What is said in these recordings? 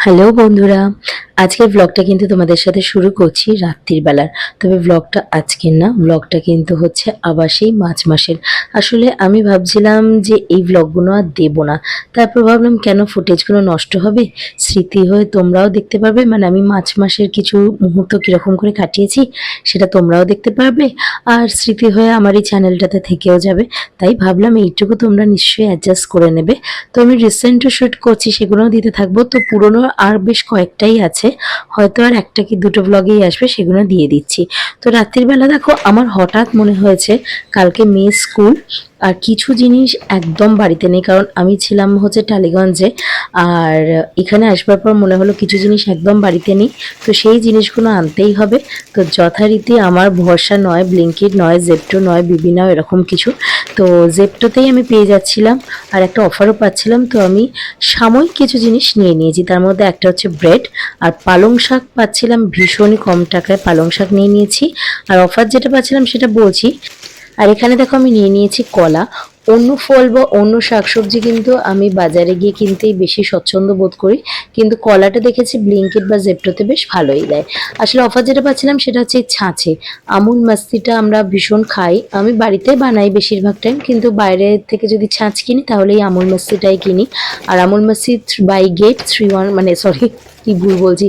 Hello বন্ধুরা, আজকের ব্লগটা কিন্তু তোমাদের সাথে শুরু করছি রাত্রির বেলার। তবে ব্লগটা আজকের না, ব্লগটা কিন্তু হচ্ছে আবার সেই মার্চ মাসের। আসলে আমি ভাবছিলাম যে এই ব্লগগুলো আর দেবো না। তারপর ভাবলাম কেন ফুটেজগুলো নষ্ট হবে, স্মৃতি হয়ে তোমরাও দেখতে পারবে। মানে আমি মার্চ মাসের কিছু মুহূর্ত কীরকম করে কাটিয়েছি সেটা তোমরাও দেখতে পারবে, আর স্মৃতি হয়ে আমার এই চ্যানেলটাতে থেকেও যাবে। তাই ভাবলাম এইটুকু তোমরা নিশ্চয়ই অ্যাডজাস্ট করে নেবে। তো আমি রিসেন্টও শ্যুট করছি, সেগুলোও দিতে থাকবো। তো পুরনো আর বেশ কয়েকটাই আছে, হয়তো আর একটা কি দুটো ব্লগেই আসবে, সেগুলো দিয়ে দিচ্ছি। তো রাত্রির বেলা দেখো আমার হঠাৎ মনে হয়েছে কালকে মেয়ের স্কুল, আর কিছু জিনিস একদম বাড়িতে নেই, কারণ আমি ছিলাম হচ্ছে টালিগঞ্জে। আর এখানে আসবার পর মনে হলো কিছু জিনিস একদম বাড়িতে নেই, তো সেই জিনিসগুলো আনতেই হবে। তো যথারীতি আমার ভরসা নয় ব্লিঙ্কিট, নয় জেপ্টো, নয় বিবি নাও, এরকম কিছু। তো জেপ্টোতেই আমি পেয়ে যাচ্ছিলাম, আর একটা অফারও পাচ্ছিলাম। তো আমি সাময়িক কিছু জিনিস নিয়ে নিয়েছি, তার মধ্যে একটা হচ্ছে ব্রেড, আর পালং শাক পাচ্ছিলাম ভীষণই কম টাকায়, পালং শাক নিয়ে নিয়েছি। আর অফার যেটা পাচ্ছিলাম সেটা বলছি। আর এখানে দেখো আমি নিয়ে নিয়েছি কলা। অন্য ফল বা অন্য শাকসবজি কিন্তু আমি বাজারে গিয়ে কিনতেই বেশি স্বচ্ছন্দ বোধ করি, কিন্তু কলাটা দেখেছি ব্লিঙ্কিট বা জেপ্টোতে বেশ ভালোই দেয়। আসলে অফার যেটা পাচ্ছিলাম সেটা হচ্ছে ছাঁচে আমুল মাস্তিটা আমরা ভীষণ খাই, আমি বাড়িতে বানাই বেশিরভাগ টাইম, কিন্তু বাইরে থেকে যদি ছাঁচ কিনি তাহলে এই আমুল মাস্তিটাই কিনি। আর আমুল মাস্তি বাই গেট 3 1, মানে সরি কি ভুল বলছি,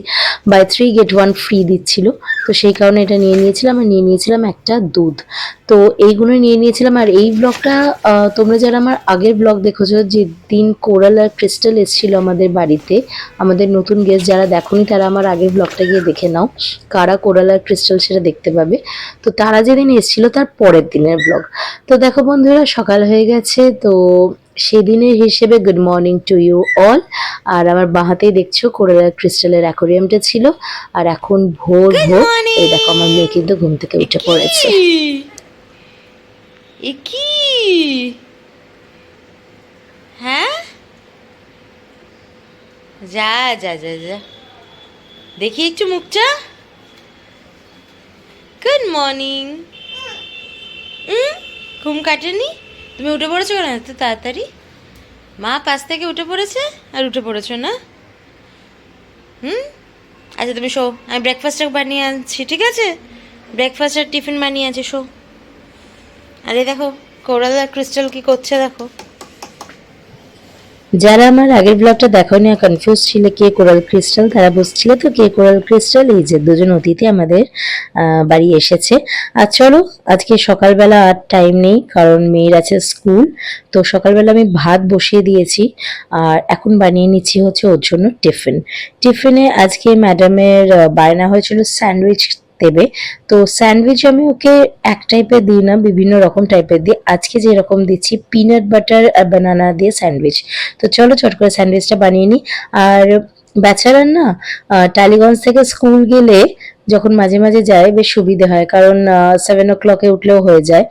বাই 3 গেট 1 ফ্রি দিচ্ছিল। তো সেই কারণে এটা নিয়ে নিয়েছিলাম, আর নিয়ে নিয়েছিলাম একটা দুধ। তো এইগুলো নিয়ে নিয়েছিলাম। আর এই ব্লগটা তোমরা যারা আমার আগের ব্লগ দেখেছো, যেদিন কোরাল আর ক্রিস্টাল এসেছিলো আমাদের বাড়িতে, আমাদের নতুন গেস্ট, যারা দেখোনি তারা আমার আগের ব্লগটা গিয়ে দেখে নাও, কারা কোরাল আর ক্রিস্টাল সেটা দেখতে পাবে। তো তারা যেদিন এসেছিলো তার পরের দিনের ব্লগ। তো দেখো বন্ধুরা, সকাল হয়ে গেছে। তো সেদিনের হিসেবে good morning to you all. আর আমার বাঁহাতেই দেখছো কোরাল আর ক্রিস্টালের অ্যাকোরিয়ামটা ছিল। আর এখন ভোর ভোর, এই দেখো আমার মেয়ে কিন্তু ঘুম থেকে উঠে পড়েছে। এ কি? হ্যাঁ, যা যা যা যা, দেখি একটু মুখটা। Good morning. ঘুম কাটেনি? তুমি উঠে পড়েছো কেন এত তাড়াতাড়ি? মা পাশ থেকে উঠে পড়েছে আর উঠে পড়েছো না? আচ্ছা তুমি শো, আমি ব্রেকফাস্টটা বানিয়ে আনছি, ঠিক আছে? ব্রেকফাস্টের টিফিন বানিয়ে আছে, শো। আরে দেখো কোরাল আর ক্রিস্টাল কি করছে দেখো। যারা আমার আগের ব্লগটা দেখোনি আর কনফিউজ ছিল কে কোরাল ক্রিস্টাল, তারা বুঝছিল তো কে কোরাল ক্রিস্টাল। এই যে দুজন অতিথি আমাদের বাড়ি এসেছে। আর চলো, আজকে সকালবেলা আর টাইম নেই, কারণ মেয়ের আছে স্কুল। তো সকালবেলা আমি ভাত বসিয়ে দিয়েছি, আর এখন বানিয়ে নিচ্ছি হচ্ছে ওর জন্য টিফিন। টিফিনে আজকে ম্যাডামের বায়না হয়েছিল স্যান্ডউইচ দেবে। তো স্যান্ডউইচ আমি ওকে এক টাইপের দিই না, বিভিন্ন রকম টাইপের দিই। আজকে যেরকম দিচ্ছি পিনাট বাটার আর বানানা দিয়ে স্যান্ডউইচ। তো চলো চট করে স্যান্ডউইচটা বানিয়ে নিই। আর বেচারার না টালিগঞ্জ থেকে স্কুল গেলে যখন মাঝে মাঝে যায় বেশ সুবিধে হয়, কারণ 7 o'clock উঠলেও হয়ে যায়।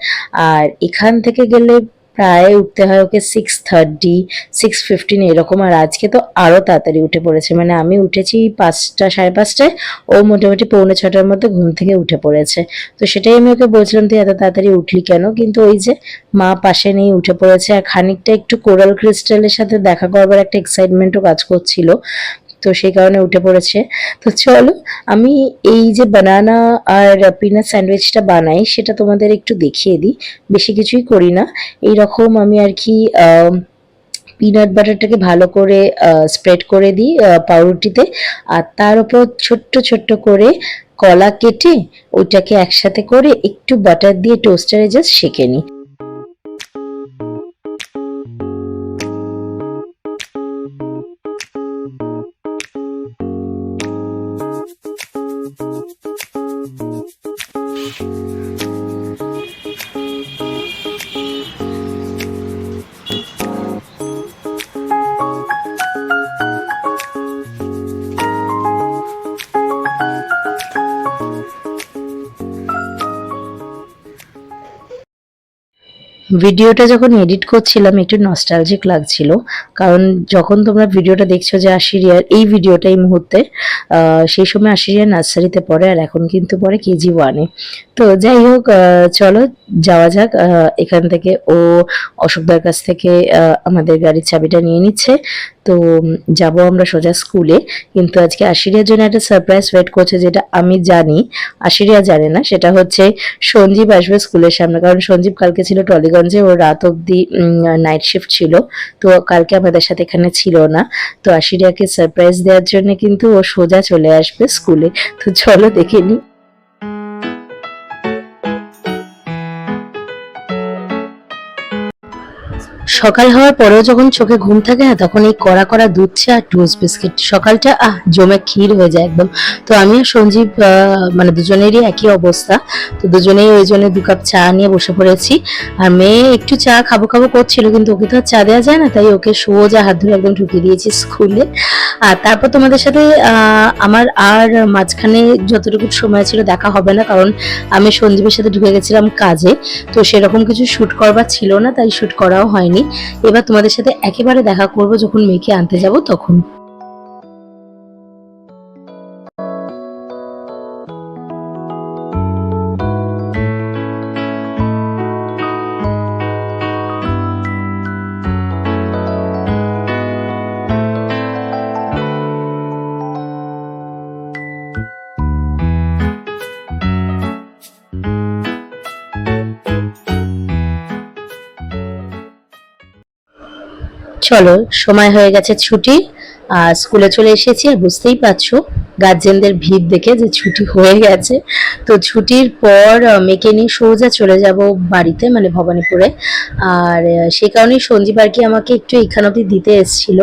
আর এখান থেকে গেলে প্রায় উঠতে হয় ওকে 6:30 6:15 এরকম। আর আজকে তো আরো তাড়াতাড়ি উঠে পড়েছে, মানে আমি উঠেছি 5টা 5:30টায়, ও মোটামুটি 5:45টার মধ্যে ঘুম থেকে উঠে পড়েছে। তো সেটাই আমি ওকে বলছিলাম তুই এত তাড়াতাড়ি উঠলি কেন, কিন্তু ওই যে মা পাশে নেই, উঠে পড়েছে। আর খানিকটা একটু কোরাল ক্রিস্টালের সাথে দেখা করবার একটা এক্সাইটমেন্টও কাজ করছিল, তো সেই কারণে উঠে পড়েছে। তো চলো, আমি এই যে বানানা আর পিনাট স্যান্ডউইচটা বানাই সেটা তোমাদের একটু দেখিয়ে দিই। বেশি কিছুই করি না, এই রকম আমি আর কি পিনাট বাটারটাকে ভালো করে স্প্রেড করে দিই পাউরুটিতে, আর তার উপর ছোট্ট ছোট্ট করে কলা কেটে ওইটাকে একসাথে করে একটু বাটার দিয়ে টোস্টারে জাস্ট সেঁকে নিই। ভিডিওটা যখন এডিট করছিলাম একটু নস্টালজিক লাগছিল, কারণ যখন তোমরা ভিডিওটা দেখছো যে আশিরিয়ার এই ভিডিওটা এই মুহূর্তে, সেই সময় আশিরিয়া নার্সারিতে পড়ে, আর এখন কিন্তু পড়ে KG 1-এ। তো যাই হোক, চলো যাওয়া যাক। এখান থেকে ও অশোকদার কাছ থেকে আমাদের গাড়ির চাবিটা নিয়ে নিচ্ছে। তো যাব আমরা সোজা স্কুলে। কিন্তু আজকে আশিরিয়ার জন্য একটা সারপ্রাইজ ওয়েট করছে, যেটা আমি জানি, আশিরিয়া জানে না। সেটা হচ্ছে সঞ্জীব আসবে স্কুলের সামনে, কারণ সঞ্জীব কালকে ছিল টলিগঞ্জে, ওর রাত অবধি নাইট শিফট ছিল, তো কালকে আমাদের সাথে এখানে ছিল না। তো আশিরিয়াকে সারপ্রাইজ দেওয়ার জন্য কিন্তু ও সোজা চলে আসবে স্কুলে। তো চলো দেখে নিই। সকাল হওয়ার পরেও যখন চোখে ঘুম থাকে না, তখন এই কড়া কড়া দুধ চা আর টোস্ট বিস্কিট সকালটা জমে ক্ষীর হয়ে যায় একদম। তো আমি আর সঞ্জীব মানে দুজনেরই একই অবস্থা। তো দুজনেই ওই জন্য 2 কাপ চা নিয়ে বসে পড়েছি। আর মেয়ে একটু চা খাবো খাবো করছিল, কিন্তু ওকে তো আর চা দেওয়া যায় না, তাই ওকে সোজা হাত ধরে একদম ঢুকিয়ে দিয়েছি স্কুলে। আর তারপর তোমাদের সাথে আমার আর মাঝখানে যতটুকু সময় ছিল দেখা হবে না, কারণ আমি সঞ্জীবের সাথে ঢুকে গেছিলাম কাজে। তো সেরকম কিছু শুট করবার ছিল না, তাই শুট করাও হয়নি। এবার তোমাদের সাথে একেবারে দেখা করব যখন মেয়েকে আনতে যাব তখন। চলো, সময় হয়ে গেছে ছুটি। স্কুলে চলে এসেছি, আর বুঝতেই পারছো গার্জেনদের ভিড় দেখে যে ছুটি হয়ে গেছে। তো ছুটির পর মেয়েকে নিয়ে সোজা চলে যাব বাড়িতে, মানে ভবানীপুরে। আর সেই কারণেই সঞ্জীব আর কি আমাকে একটু এখান অব্দি দিতে এসেছিল,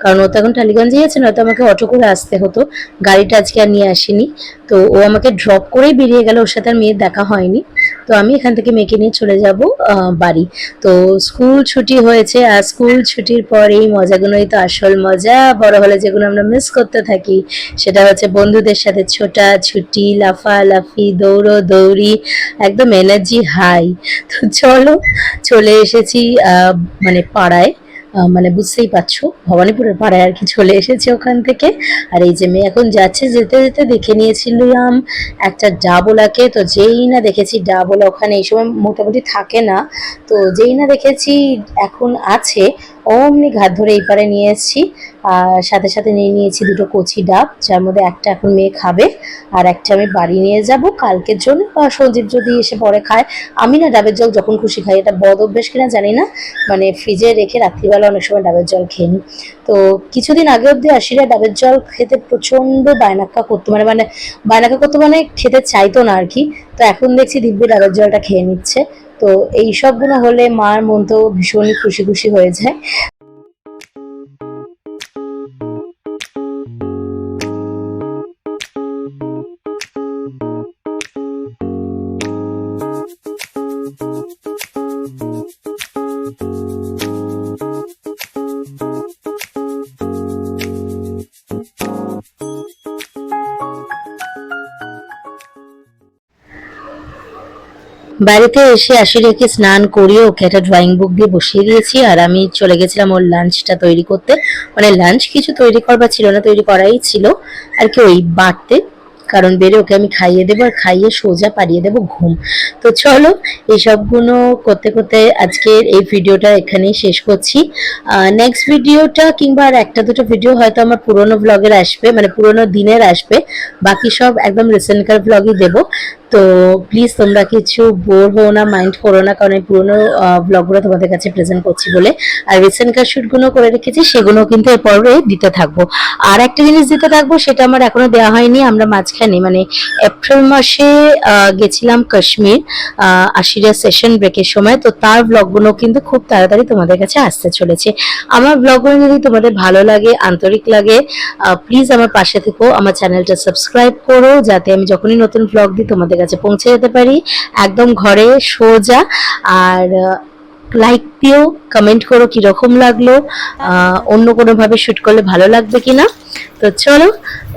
কারণ ও তো এখন টালিগঞ্জে আছে, নয়তো আমাকে অটো করে আসতে হতো। গাড়িটা আজকে আর নিয়ে আসিনি, তো ও আমাকে ড্রপ করেই বেরিয়ে গেল, ওর সাথে আর মেয়ের দেখা হয়নি। তো আমি এখান থেকে মেয়েকে নিয়ে চলে যাব বাড়ি। তো স্কুল ছুটি হয়েছে, আর স্কুল ছুটির পর এই মজাগুলোই তো আসল মজা। বড় হলে যেগুলো আমরা মিস করতে থাকি, সেটা হচ্ছে বন্ধুদের সাথে ছোটা ছুটি, লাফালাফি, দৌড়ো দৌড়ি, একদম এনার্জি হাই। তো চলো, চলে এসেছি মানে পাড়ায়। মানে বুঝতেই পারছো ভবানীপুরের পাড়ায় আর কি, চলে এসেছে ওখান থেকে। আর এই যে মেয়ে এখন যাচ্ছে, যেতে যেতে দেখে নিয়েছিলাম একটা ডাবোলাকে। তো যেই না দেখেছি ডাবোলা ওখানে এই সময় মোটামুটি থাকে না, তো যেই না দেখেছি এখন আছে, অমনি ঘাট ধরে এই পারে নিয়ে এসেছি। আর সাথে সাথে নিয়ে নিয়েছি 2টো কচি ডাব, যার মধ্যে একটা এখন মেয়ে খাবে, আর একটা আমি বাড়ি নিয়ে যাব কালকের জন্য, বা সঞ্জীব যদি এসে পরে খায়। আমি না ডাবের জল যখন খুশি খাই, এটা বদ অভ্যেস কিনা জানি না, মানে ফ্রিজে রেখে রাত্রিবেলা অনেক সময় ডাবের জল খেয়ে নিই। তো কিছুদিন আগে অব্দি আশিরা ডাবের জল খেতে প্রচন্ড বায়নাক্কা করতো, মানে মানে বায়নাক্কা করতো মানে খেতে চাইতো না আর কি। তো এখন দেখছি দিব্যি ডাবের জলটা খেয়ে নিচ্ছে। তো এই সবগুলো হলে মার মন তো ভীষণই খুশি খুশি হয়ে যায়। বাড়িতে এসে আশিরাকে স্নান করিয়ে ওকে একটা ড্রয়িং বুক দিয়ে বসিয়ে দিয়েছি, আর আমি চলে গেছিলাম ওর লাঞ্চটা তৈরি করতে। মানে লাঞ্চ কিছু তৈরি করবার ছিল না, তৈরি করাই ছিল আর কি, ওই বাড়তে। কারণ বেড়ে ওকে আমি খাইয়ে দেবো, আর খাইয়ে সোজা পাঠিয়ে দেবো ঘুম। তো চলো, এইসবগুলো করতে করতে আজকের এই ভিডিওটা এখানেই শেষ করছি। নেক্সট ভিডিওটা কিংবা আর একটা দুটো ভিডিও হয়তো আমার পুরোনো ব্লগের আসবে, মানে পুরোনো দিনের আসবে। বাকি সব একদম রিসেন্টকার ব্লগই দেবো। তো প্লিজ তোমরা কিছু বোর হও না, মাইন্ড করো না, কারণ এই পুরোনো ব্লগগুলো তোমাদের কাছে প্রেজেন্ট করছি বলে। আর রিসেন্টকার শুটগুলো করে রেখেছি, সেগুলো কিন্তু এরপরে দিতে থাকবো। আর একটা জিনিস দিতে থাকবো, সেটা আমার এখনো দেওয়া হয়নি। আমরা মাঝখানে মানে এপ্রিল মাসে গেছিলাম কাশ্মীর আশিরা সেশন ব্রেকের সময়, তো তার ব্লগগুলো কিন্তু খুব তাড়াতাড়ি তোমাদের কাছে আসতে চলেছে। আমার ব্লগগুলো যদি তোমাদের ভালো লাগে, আন্তরিক লাগে, প্লিজ আমার পাশে থেকো, আমার চ্যানেলটা সাবস্ক্রাইব করো, যাতে আমি যখনই নতুন ব্লগ দিই তোমাদের কাছে পৌঁছে যেতে পারি একদম ঘরে সোজা। আর লাইক দিও, কমেন্ট করো কিরকম লাগলো, অন্য কোনো ভাবে শুট করলে ভালো লাগবে কিনা। তো চলো,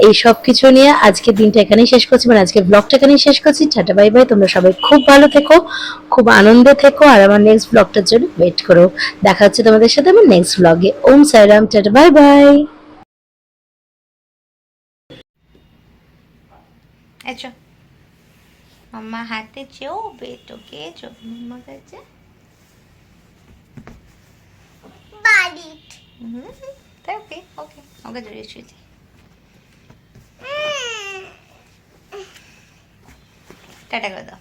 এই সব কিছু নিয়ে আজকের দিনটা এখানেই শেষ করছি, মানে আজকের ব্লগটা এখানেই শেষ করছি। টাটা বাই বাই, তোমরা সবাই খুব ভালো থেকো, খুব আনন্দে থেকো, আর আমার নেক্সট ব্লগটার জন্য ওয়েট করো। দেখা হচ্ছে তোমাদের সাথে আমার নেক্সট ব্লগে। ওম সাইরাম, টাটা বাই বাই। আচ্ছা, মাম্মা হাতে চেও বেটোকে চো মাম্মা কাছে বাড়ি। তাই ওকে ওকে ওকে জড়িয়ে শুয়ে দিই। টাটা করে দাও।